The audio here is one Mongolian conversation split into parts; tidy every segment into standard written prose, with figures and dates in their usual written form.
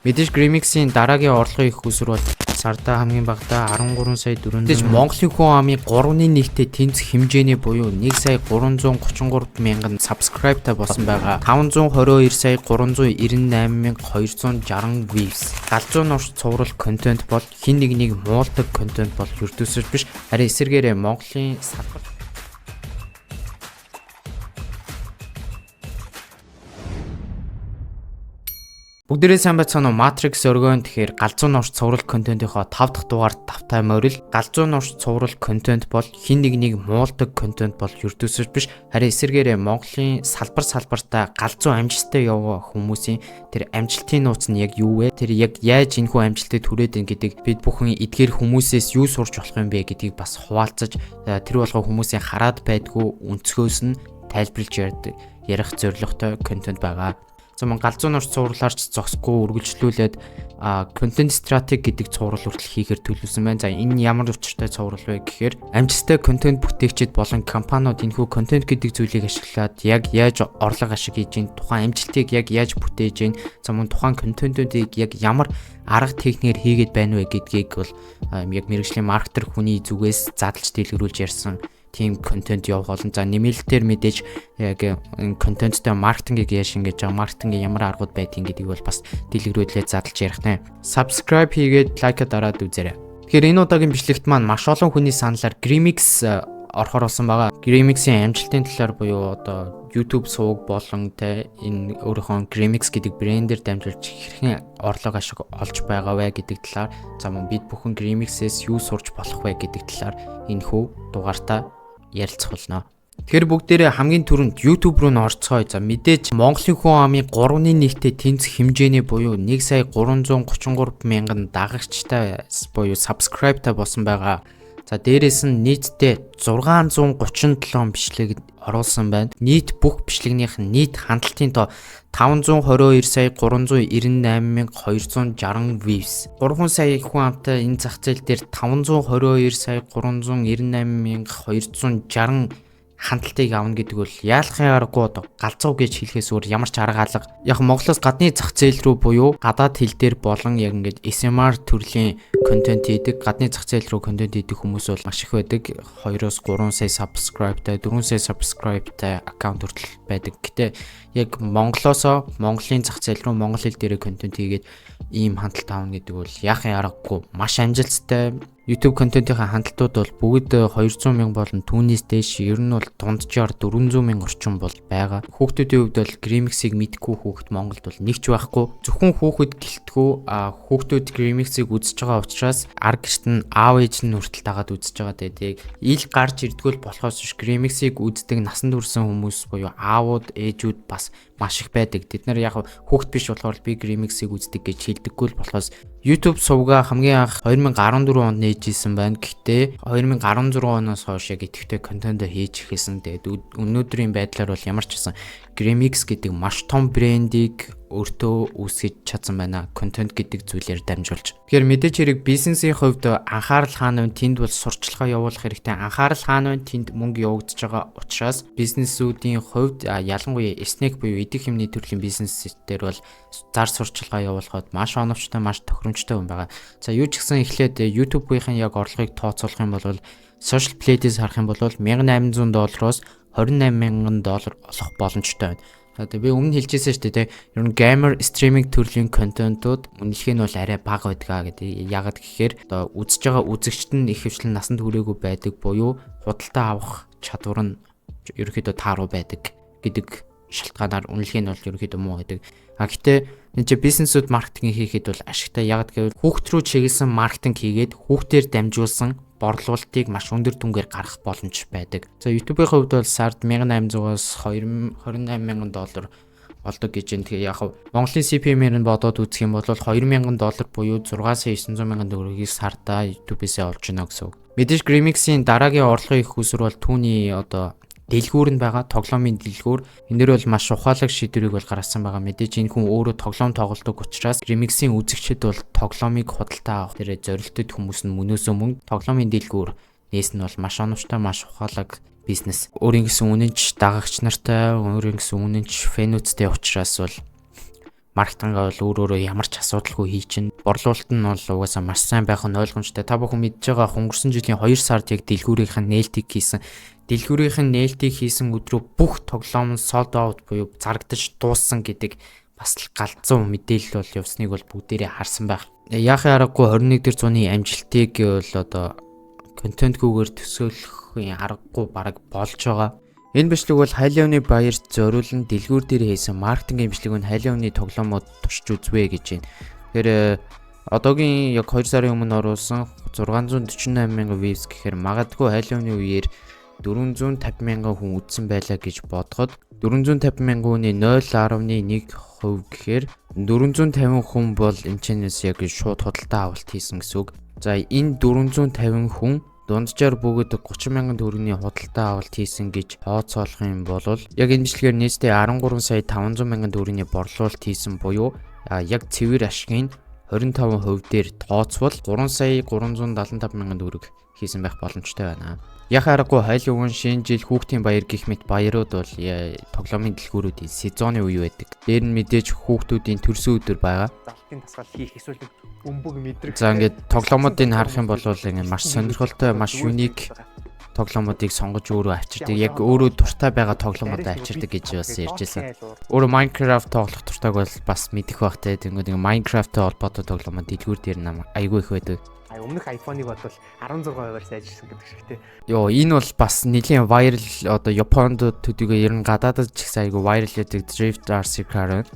Мэдээж Grimix-ийн дараагийн орлогын их усүр бол сарда хамгийн багадаа 13 сая 400. Мэдээж Монголын хүн амын 3.1-тэй тэнцэх хэмжээний буюу 1 сая 333 мянган subscribe-тай болсон байгаа. 522 сая 398 мянга 260 views. Галзуу нурш цуврал контент бол хин нэгнийг муулдаг контент бол ердөөсөж биш. Харин эсэргээрээ Монголын салбар бүгдээрээ сайн байцгаана уу? Matrix өргөн тэгэхээр галзуу нурш цуврал контентийнхоо 5 дахь дугаарт тавтай морил. Галзуу нурш цуврал контент бол хин нэгнийг муулдаг контент бол ердөөсөж биш. Харин эсэргээрээ Монголын салбартаа галзуу амжилттай яваа хүмүүсийн тэр амжилтын нууц нь яг юу вэ? Тэр яг яаж энэхүү амжилтыг түрээд ин гэдэг бид бүхэн эдгээр хүмүүсээс юу сурч болох юм бэ гэдгийг бас хуваалцаж тэр болгоо хүмүүсийн хараад байдгүй өнцгөөс нь тайлбарлаж ярих зорилготой контент байгаа. Галзуу нурш цувралаарч зогсохгүй үргэлжлүүлээд контент стратеги гэдэг цуврал хүртэл хийхээр төлөвлөсөн байна. За энэ ямар учиртай цуврал вэ гэхээр амжилттай контент бүтээгчид болон компаниуд энэхүү контент гэдэг зүйлийг ашиглаад яг яаж орлого ашиг хийж ийн, тухайн амжилтыг яг яаж бүтээж ийн, мөн тухайн контентуудыг яг ямар арга техникээр хийгээд байна вэ гэдгийг бол яг мэргэжлийн маркетер хүний зүгээс задлж дэлгэрүүлж ярьсан тийм контент явах олон. За нэмэлтээр мэдээж яг контенттой маркетингийг яаж ингэж байгаа, маркетингийн ямар аргууд байдгийг гэдгийг бол бас дэлгэрүүлээд задлж ярих нэ. Subscribe хийгээд лайка дараад үзээрэй. Тэгэхээр энэ удаагийн бичлэгт маань маш олон хүний саналаар Grimix орохоор болсон байгаа. Grimix-ийн амжилтын талаар буюу одоо YouTube сувг болон тэ энэ өөрийнхөө Grimix гэдэг брэндээр дамжуулж хэрхэн орлого ашиг олж байгаа вэ гэдэг талаар, за мөн бид бүхэн Grimix-ээс юу сурч болох вэ гэдэг талаар энэхүү дугаартаа ярилцах болно. Тэгэхээр бүгдээрээ хамгийн түрүүнд YouTube руу н орцгоё. За мэдээж Монголын хүн амын 3.1-тэй тэнцэх хэмжээний буюу 1 сая 333 мянган дагагчтай буюу subscribe-тай болсон байгаа. За дээрээс нь нийтдээ 637 бичлэг оруулсан байна. Нийт бүх бичлэгнийх нь нийт хандлтын тоо 522 сая 398 мянга 260 views. 3 сая хүн амтай энэ зах зээл дээр 522 сая 398 мянга 260 хандлтыг авна гэдэг бол яалахын аргагүй одоо галзуу гэж хэлэхээс өөр ямар ч арга алга. Яг Монголоос гадны зах зээл рүү буюу гадаад хэл дээр болон яг ингээд SMR төрлийн контент хийдэг, гадны зах зээл рүү контент хийдэг хүмүүс бол маш их байдаг. 2-оос 3 сая subscribe-тай, 4 сая subscribe-тай аккаунт хүртэл байдаг. Гэтэ яг Монголын зах зээл рүү монгол хэл дээр контент хийгээд ийм хандлт аавна гэдэг бол яахын аргагүй маш амжилттай. YouTube контентынхаа хандлтууд бол бүгд 200 мянга болон түүнээс дээш, ер нь бол дунджаар 400 мянга орчим бол байгаа. Хүүхдүүдийн хувьд бол Grimix-ийг мэдгүй хүүхэд Монголд бол нэг ч байхгүй. Зөвхөн хүүхэд гэлтгүү хүүхдүүд Grimix-ийг үзэж байгаа учраас арга гэрт нь аав ээж нь хүртэл дагаад үзэж байгаа гэдэг. Ил гарч ирдгүүл болохоос биш Grimix-ийг үздэг насанд хүрсэн хүмүүс буюу аавууд, ээжүүд бас маш их байдаг. Тэд нар яг хүүхэд биш болохоор би Grimix-ийг үздэг гэж хэлдэггүй л болохоос YouTube сувгаа хамгийн анх 2014 онд нээжсэн байна. Гэхдээ 2016 оноос хойш яг идэвхтэй контент хийж эхэлсэн. Тэгээд өнөөдрийн байдлаар бол ямар ч гэсэн Grimix гэдэг маш том брендийг өөртөө үүсгэж чадсан байна. Контент гэдэг зүйлээр дамжуулж. Тэгэхээр мэдээж хэрэг бизнесийн хувьд анхаарал хаана вэ? Тэнд бол сурчлагаа явуулах хэрэгтэй. Анхаарал хаана вэ? Тэнд мөнгө явагдаж байгаа учраас бизнесүүдийн хувьд ялангуяа снэк буюу идэх хэмнээ төрлийн бизнесээр бол зар сурчлагаа явуулахад маш оновчтой, маш тохиромжтой хүн байгаа. За юу ч гэсэн эхлээд YouTube-ийн яг орлогыг тооцоолох юм бол social play-дээс харах юм бол $1800-оос $28,000 олох боломжтой байна. Тэгээ би өмнө хэлжсэн шүү дээ. Ер нь gamer streaming төрлийн контентууд үнэлгээ нь бол арай бага байдгаа гэдэг. Ягаад гэхээр одоо үзэж байгаа үзэгчд нь их хвчлэн насанд хүрээгүй байдаг буюу худалдаа авах чадвар нь ерөөхдөө тааруу байдаг гэдэг шалтгаанаар үнэлгээ нь бол ерөөхдөө муу байдаг. Гэхдээ энэ бизнесүүд маркетинг хийхэд бол ашигтай. Ягаад гэвэл хүүхд рүү чиглэсэн маркетинг хийгээд хүүхдээр дамжуулсан борлуулалтыг маш өндөр түнгээр гаргах боломж байдаг. За YouTube-ийн хувьд бол сард $1800-аас $28,000 болдог гэж байна. Тэгээ яг Монголын CPM-ээр нь бодоод үзэх юм бол $2,000 буюу 6,900,000 төгрөгийг сардаа YouTube-ээс олж гинэ гэсэн үг. Мэдээж Grimix-ийн дараагийн орлогын их усүр бол түүний одоо дэлгүүр нь байгаа, тоглоомын дэлгүүр. Энэ дэр бол маш ухаалаг шийдвэрийг бол гаргасан байгаа. Мэдээж энэ хүн өөрөө тоглоом тоглодог учраас Grimix-ийн үзэгчид бол тоглоомыг худалдаа авах тэр зорилттой хүмүүс нь мөнөөсөө мөнгө тоглоомын дэлгүүр нээс нь бол маш оновчтой, маш ухаалаг бизнес. Өөрийн гэсэн үнэнч дагагч нартай, өөрийн гэсэн үнэнч фэнүүдтэй учраас бол маркетингаа бол өөрөө ямар ч асуудалгүй хий чинь. Борлуулалт нь бол угаасаа маш сайн байх нь ойлгомжтой. Та бүхэн мэдж байгаа өнгөрсөн жилийн 2 сард яг дэлгүүрийнх нь нээлтийг хийсэн. Дэлгүүрийнх нь нээлтийг хийсэн өдрөө бүх тоглоом sold out буюу зарагдаж дууссан гэдэг бас л галзуу мэдээлэл бол явсныг бол бүгдээрээ харсан байх. Яахын аргагүй 21 дэх зууны амжилтыг бол одоо контентгүйгээр төсөөлөхийн аргагүй бараг болж байгаа. Энэ бичлэг бол Хайлын өвний баярт зориулан дэлгүүр дээр хийсэн маркетингийн бичлэг нь Хайлын өвний тоглоомод туршиж үзвэ гэж байна. Тэгэхээр одоогийн яг 2 сарын өмнө оруулсан 648,000 views гэхээр магадгүй Хайлын өвний үеэр 450,000 хүн үзсэн байлаа гэж бодоход 450,000 хүний 0.1% гэхээр 450 хүн бол энэчнээс яг шууд худалдаа авалт хийсэн гэсэн үг. За энэ 450 хүн дунджаар бүгд 30,000 төгрөгийн худалдаа авалт хийсэн гэж тооцоолох юм бол яг энэ бичлэгээр нийтдээ 13 сая 500,000 төгрөгийн борлуулалт хийсэн буюу яг цэвэр ашигын 25% дээр тооцвол 3 сая 375,000 төгрөг хийсэн байх боломжтой байна. Яхаа аргагүй Хайлын өвн шинэ жил хүүхдийн баяр гэх мэт баярууд бол тоглоомын дэлгүүрүүдийн сезоны үе байдаг. Дээр нь мэдээж хүүхдүүдийн төрсөн өдөр байгаа. Залтын тасгал хийх эсвэл өмбөг мэдрэх. За ингээд тоглоомуудыг харах юм бол ингээд маш сонирхолтой, маш юник тоглоомуудыг сонгож өөрөө авчирдаг. Яг өөрөө дуртай байгаа тоглоомуудаа авчирдаг гэж бас ярьжсэн. Өөрөө Minecraft тоглох дуртайг бол бас мэдэх бах те. Тэнгүүд ингээд Minecraft-тэй холбоотой тоглоомод дэлгүүр дээр нам айгүй их байдаг. Өмнөх iPhone-ыг бодвол 16%-аар сайжирсан гэдэг шиг тий. Йоо, энэ бол бас нэлийн viral одоо Японд төдийгүй ер нь гадаадд ч ихсэн айгүй viral гэдэг Drift RC car.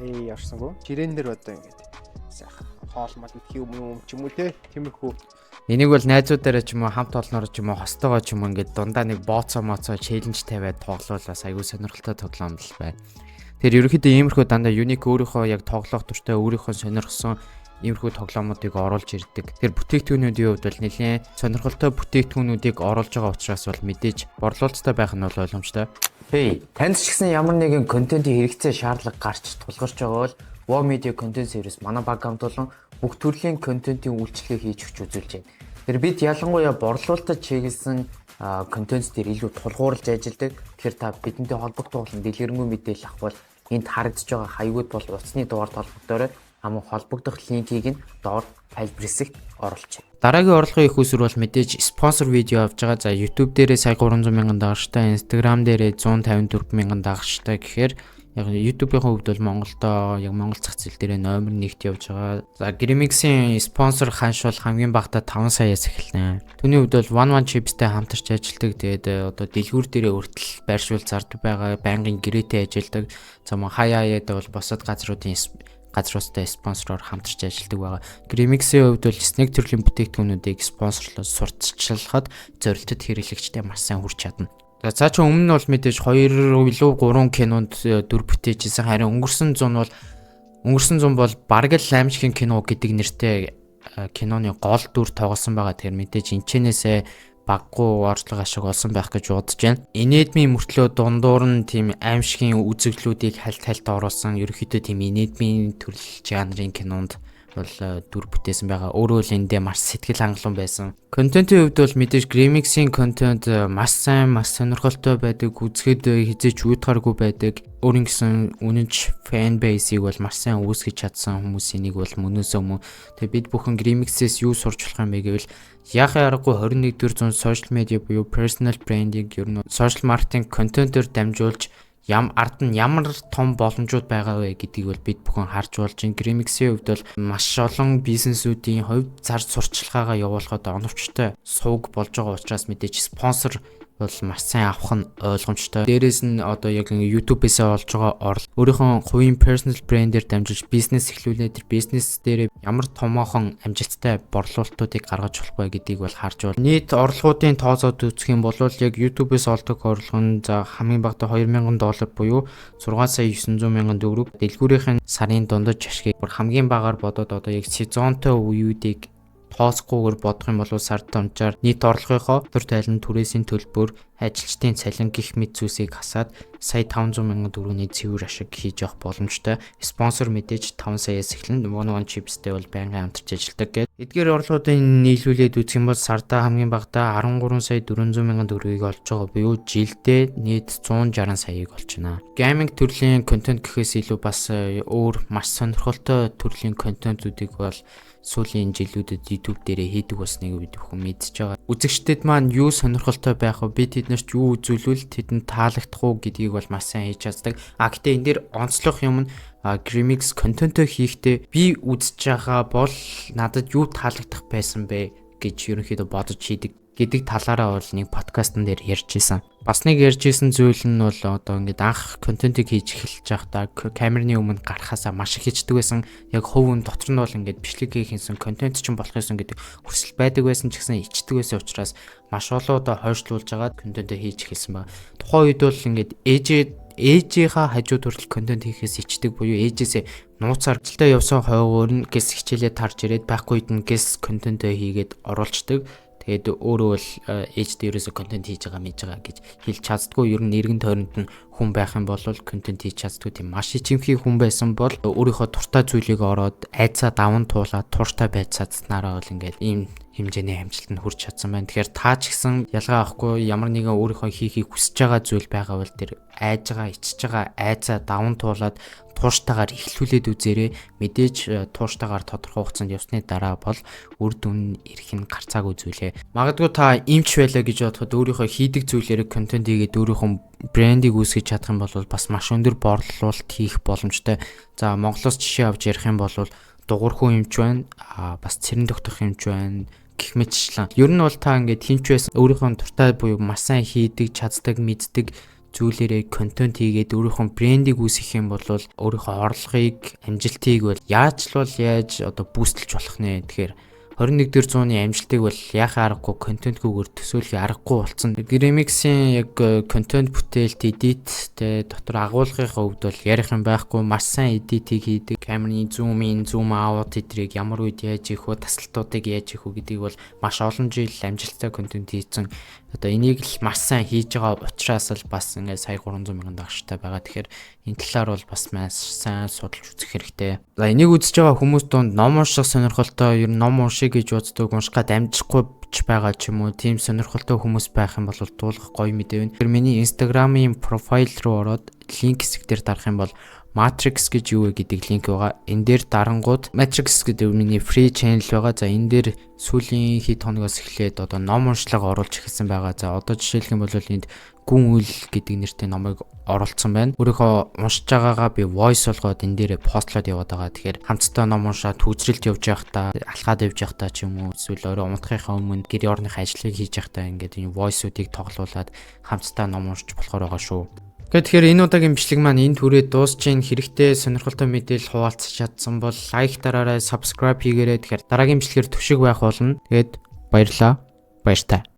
Яварсангүй. Жирэн дээр одоо ингээд сайхан хоол мал идэх юм ч юм уу тий. Тиймэрхүү. Энийг бол найзуудаараа ч юм уу хамт олноор ч юм уу хостойгоо ч юм уу ингээд дундаа нэг бооцоо челленж тавиад тоглоулаас айгүй сонирхолтой тоглоом л байна. Тэр ерөнхийдөө иймэрхүү дандаа юник өөрийнхөө яг тоглох дуртай өөрийнхөө сонирхсон иймэрхүү тоглоомуудыг оруулж ирдэг. Тэр бүтээгдэхүүнүүдийн хувьд бол нэлээд сонирхолтой бүтээгдэхүүнүүдийг оруулж байгаа учраас бол мэдээж борлуулалттай байх нь бол ойлгомжтой. Хей, танд ч гэсэн ямар нэгэн контентын хэрэгцээ шаардлага гарч тулгарч байгаа бол Wow Media Content Series манай баг хамт олон бүх төрлийн контентын үйлчлэгээ хийж өгч үзүүлж байна. Тэр бид ялангуяа борлуулалтад чиглэсэн контент дээр илүү тулгуурлаж ажилладаг. Тэгэхээр та бидэнтэй холбогдох болон дэлгэрэнгүй мэдээлэл авах бол энд харагдаж байгаа хаягуд бол утасны дугаар толгойдорой хамаг холбогдох линкийг нь доор тайлбар хэсэгт оруулж байна. Дараагийн орлогын их усүр бол мэдээж спонсор видео авч байгаа. За YouTube дээрээ сая 300,000 дагагчтай, Instagram дээрээ 154,000 дагагчтай гэхээр яг YouTube-ийн хувьд бол Монголдо яг Монгол зах зээл дээр номер 1-т явж байгаа. За Grimix-ийн спонсор ханш бол хамгийн багадаа 5 саяас эхэлнэ. Түүний хувьд бол One Chips-тэй хамтарч ажилладаг. Тэгээд одоо дэлгүүр дээрээ хүртэл байршуул зардаг байгаа. Байнгын гэрээтэй ажилладаг. За мөн хаяаяд бол босод газруудтай спонсороор хамтарч ажилладаг байгаа. Grimix-ийн хувьд бол снег төрлийн бүтээгдэхүүнүүдийг спонсорлоод сурталчлахад зорилттой хэрэглэгчтэй маш сайн хүрч чадна. За ч өмнө нь бол мэдээж 2 илүү 3 кинонд дүр бүтээжсэн. Харин өнгөрсөн 100 бол бараг л аимшигын кино гэдэг нэртэй киноны гол дүр тоглосон байгаа. Тэр мэдээж энэчнээсээ баггүй орлого ашиг олсон байх гэж бодож байна. Инедмийн мөртлөө дундуур нь тийм аимшигын үзэгдлүүдийг хальт оруулсан. Ерөнхийдөө тийм инедмийн төрөл жанрын кинонд бол дүр бүтээсэн байгаа. Өөрөө л эндээ маш сэтгэл хангалуун байсан. Контентын хувьд бол мэдээж Grimix-ийн контент маш сайн, маш сонирхолтой байдаг. Үзэхэд хизээч уйтгаргүй байдаг. Өөрийн гэсэн үнэнч фэн бейсийг бол маш сайн үүсгэж чадсан хүмүүсийн нэг бол мөнөөсөө мөн. Тэгээ бид бүхэн Grimix-ээс юу сурч болох юм бэ гэвэл яахын аргагүй 21-р зуун social media буюу personal branding ер нь social marketing контентоор дамжуулж ард нь ямар том боломжууд байгаа вэ гэдгийг бол бид бүхэн харж болж байна. Grimix-ийн хувьд бол маш олон бизнесүүдийн хувьд зарж сурчлагаагаа явуулахад оновчтой сувг болж байгаа учраас мэдээж спонсор бол маш сайн авах нь ойлгомжтой. Дээрээс нь одоо яг YouTube-ээс олж байгаа орлого өөрийнхөө хувийн personal brand-ээр дамжуулж бизнес эхлүүлээд тэр бизнес дээр ямар томоохон амжилттай борлуулалтуудыг гаргаж болох вэ гэдгийг бол харж байна. Нийт орлогуудын тооцоод үзэх юм бол яг YouTube-ээс олдог орлого нь за хамгийн багадаа $2,000 буюу 6,900,000 төгрөг. Дэлгүүрийнхэн сарын дундаж ашиг хамгийн багаар бодоод одоо яг сезонтой үеүүдийг тооцгүйгээр бодох юм бол сард томчаар нийт орлогынхоо төр тайлан түрээсийн төлбөр, ажилчдын цалин гэх мэт зүйлсийг хасаад сая 500,000 төгрөгийн цэвэр ашиг хийж явах боломжтой. Спонсор мэдээж 5 саяас эхлэн One Chips-тэй бол байнгын хамтарч ажилладаг. Эдгээр орлогуудыг нийлүүлээд үзэх юм бол сарда хамгийн багадаа 13,400,000 төгрөгийг олж байгаа буюу жилдээ нийт 160 саяыг олж байна. Гейминг төрлийн контент гэхээс илүү бас өөр маш сонирхолтой төрлийн контентуудыг бол сүүлийн жилүүдэд YouTube дээрээ хийдэг болсныг бид бүхэн мэдж байгаа. Үзэгчдэд маань юу сонирхолтой байх вэ? Бид тэднэрт юу үзүүлвэл тэдэнд таалагдах уу гэдгийг бол маш сайн хийж чаддаг. Гэтээ энэ дээр онцлог юм нь Grimix контентоо хийхдээ би үзэж байгаа бол надад юу таалагдах байсан бэ гэж ерөнхийдөө бодож хийдэг гэдэг талаараа бол нэг подкастн дээр ярьж исэн. Бас нэг ярьж исэн зүйл нь бол одоо ингээд анх контентыг хийж эхэлж байхдаа камерны өмнө гарахаасаа маш их хичдэг байсан. Яг хувь хүн дотор нь бол ингээд бичлэг хийх юмсан контент ч болох юмсан гэдэг хүсэл байдаг байсан ч гэсэн ичдэг байсан учраас маш олон удаа хойшлуулж агаад контентоо хийж эхэлсэн ба. Тухайн үед бол ингээд ээжийнхаа хажууд хүртэл контент хийхээс ичдэг буюу ээжээсээ нууцаар ажилдаа явсан хойгоор нь гэс хичээлээ тарж ирээд байхгүй үед нь гэс контентоо хийгээд оруулцдаг. Тэгээд өөрөө бол ээжтэй ерөөсө контент хийж байгаа мэж байгаа гэж хэлж чаддгүй. Ер нь эргэн тойронд нь хүн байх юм бол контент хийж чаддгүй тийм маш ичимхий хүн байсан бол өөрийнхөө туртай зүйлийг ороод айцаа даван туулаад тууштай байж чадсанараа бол ингээд ийм хэмжээний амжилтанд хүрч чадсан байна. Тэгэхээр та ч гэсэн ялгаа авахгүй ямар нэгэн өөрийнхөө хийхийг хүсэж байгаа зүйл байгаа бол тэр айж байгаа, ичж байгаа айцаа даван туулаад тууштайгаар эхлүүлээд үзээрэй. Мэдээж тууштайгаар тодорхой хугацаанд явсны дараа бол үр дүн ирэх нь гарцаагүй зүйлээ. Магадгүй та эмч байлаа гэж бодоход өөрийнхөө хийдэг зүйлээрээ контент хийгээд өөрийнхөө брендийг үүсгэж чадах юм бол бас маш өндөр борлуулалт хийх боломжтой. За Монголоос жишээ авч ярих юм бол дугуйрхүү эмч байна, бас цэрэн тогтох эмч байна гэх мэтчлэн. Ер нь бол та ингээд хэмч байсан өөрийнхөө туртай буюу маш сайн хийдэг, чаддаг, мэддэг зүйлээрээ контент хийгээд өөрийнхөө брендийг үүсгэх юм бол өөрийнхөө орлогыг, амжилтыг бол яаж одоо бүүстлж болох нэ. Тэгэхээр 21 дэх зууны амжилтыг бол яхаа аргагүй контентгүйгээр төсөөлөх аргагүй болсон. Grimix-ийн яг контент бүтээлт, edit дотор агуулгын хувьд бол ярих юм байхгүй, маш сайн edit хийдэг. Камерын zoom in, zoom out эдрийг ямар үед яаж хийх вэ, тасалтуудыг яаж хийх вэ гэдгийг бол маш олон жил амжилттай контент хийсэн. Одоо энийг л маш сайн хийж байгаа учраас л бас ингээд сая 300,000 дагштай байгаа. Тэгэхээр энэ талаар бол бас маш сайн судалж үзэх хэрэгтэй. За энийг үзэж байгаа хүмүүс донд ном унших сонирхолтой, ер нь ном уншиг гэж боддог, уншгаад амжихгүй байгаа ч юм уу, тийм сонирхолтой хүмүүс байх юм бол дуулах гоё мэдээ байна. Тэр миний Instagram-ийн профайл руу ороод линк хэсэг дээр дарах юм бол Matrix гэж юу вэ гэдэг линк байгаа. Энэ дээр дарангууд Matrix гэдэг миний free channel байгаа. За энэ дээр сүүлийн хэд хоногоос эхлээд одоо ном уншлага оруулж эхэлсэн байгаа. За одоо жишээлх юм бол энд гүн үйл гэдэг нэртэй номыг оруулсан байна. Өөрийнхөө уншиж байгаагаа би voice болгоод энэ дээр постлоод яваад байгаа. Тэгэхээр хамтдаа ном уншаад түүзрэлт явж байхдаа, алхаад явж байхдаа ч юм уу, эсвэл өөрөө унтахынхаа өмнө гэр орныхаа ажлыг хийж байхдаа ингээд энэ voice-уудыг тоглуулад хамтдаа ном уншиж болохоор байгаа шүү. Тэгэхээр энэ удаагийн бичлэг маань энэ түрээ дуусч хэрэгтэй сонирхолтой мэдээлэл хуваалцах чадсан бол лайк дараарай, subscribe хийгээрэй. Тэгэхээр дараагийн бичлэгээр түшиг байх болно. Тэгээд баярлалаа. Баяртай.